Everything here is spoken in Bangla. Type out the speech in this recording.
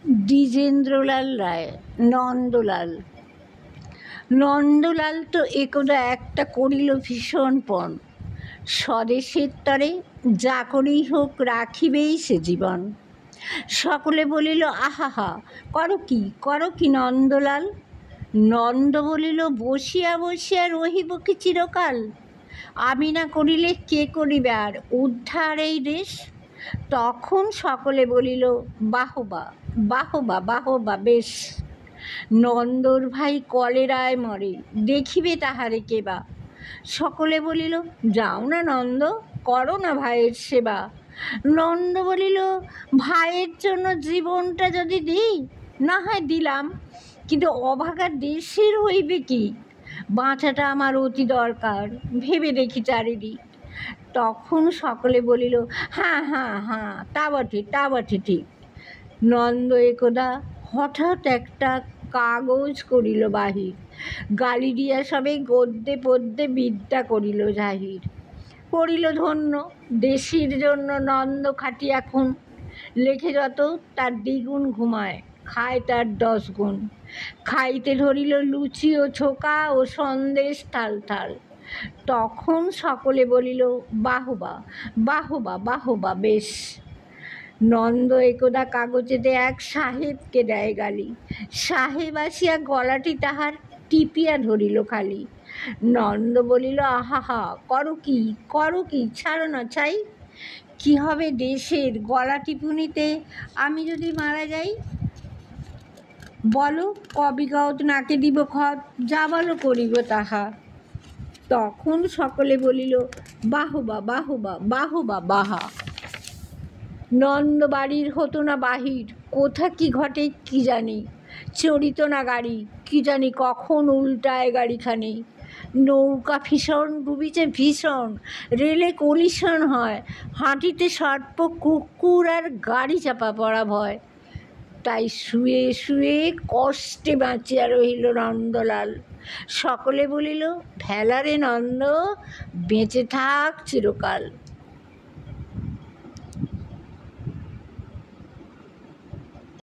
দ্বিজেন্দ্রলাল রায়। নন্দলাল। নন্দলাল তো একদা একটা করিল ভীষণ পণ, স্বদেশের তরে যা করেই হোক রাখিবেই সে জীবন। সকলে বলিল আহাহা, করো কি নন্দলাল? নন্দ বলিল বসিয়া বসিয়া রহিব কি চিরকাল? আমি না করিলে কে করিবে আর উদ্ধার এই দেশ? তখন সকলে বলিল বাহবা বাহবা বাহবা, বেশ। নন্দর ভাই কলেরায় মরে, দেখিবে তাহারে কেবা? সকলে বলিল যাও না নন্দ, করো না ভাইয়ের সেবা। নন্দ বলিল ভাইয়ের জন্য জীবনটা যদি দিই, না হয় দিলাম, কিন্তু অভাগা দেশের হইবে কি? বাঁচাটা আমার অতি দরকার, ভেবে দেখি চারিদিক। তখন সকলে বলিল হ্যাঁ হ্যাঁ হ্যাঁ, তা বটে ঠিক। নন্দ একদা হঠাৎ একটা কাগজ করিল বাহির, গালি দিয়া সবে গদ্যে পদ্যে বিদ্যা করিল জাহির। করিল ধন্য, দেশের জন্য নন্দ খাটি এখন, লেখে যত তার দ্বিগুণ ঘুমায়, খায় তার 10 গুণ। খাইতে ধরিল লুচি ও ছোকা ও সন্দেশ থাল থাল। তখন সকলে বলিল বাহবা বাহবা বাহবা, বেশ। নন্দ একদা কাগজেতে এক সাহেবকে দেয় গালি, সাহেব আসিয়া গলাটি তাহার টিপিয়া ধরিল খালি। নন্দ বলিল আহাহা, করো কি, ছাড়ো না ছাই। কি হবে দেশের গলা টিপুনিতে আমি যদি মারা যাই? বলো কবিগত নাকে দিব খত, যা বলো করিব তাহা। তখন সকলে বলিল বাহবা বাহবা বাহবা বাহা। নন্দ বাড়ির হতো না বাহির, কোথা কি ঘটে কি জানি, চড়িত না গাড়ি, কি জানি কখন উল্টায় গাড়িখানি। নৌকা ভীষণ ডুবিছে ভীষণ, রেলে কলিশন হয়, হাঁটিতে সর্প কুকুর আর গাড়ি চাপা পড়া ভয়। তাই শুয়ে শুয়ে কষ্টে বাঁচিয়া রহিল নন্দলাল। সকলে বলিল ভেলা রে নন্দ, বেঁচে থাক চিরকাল।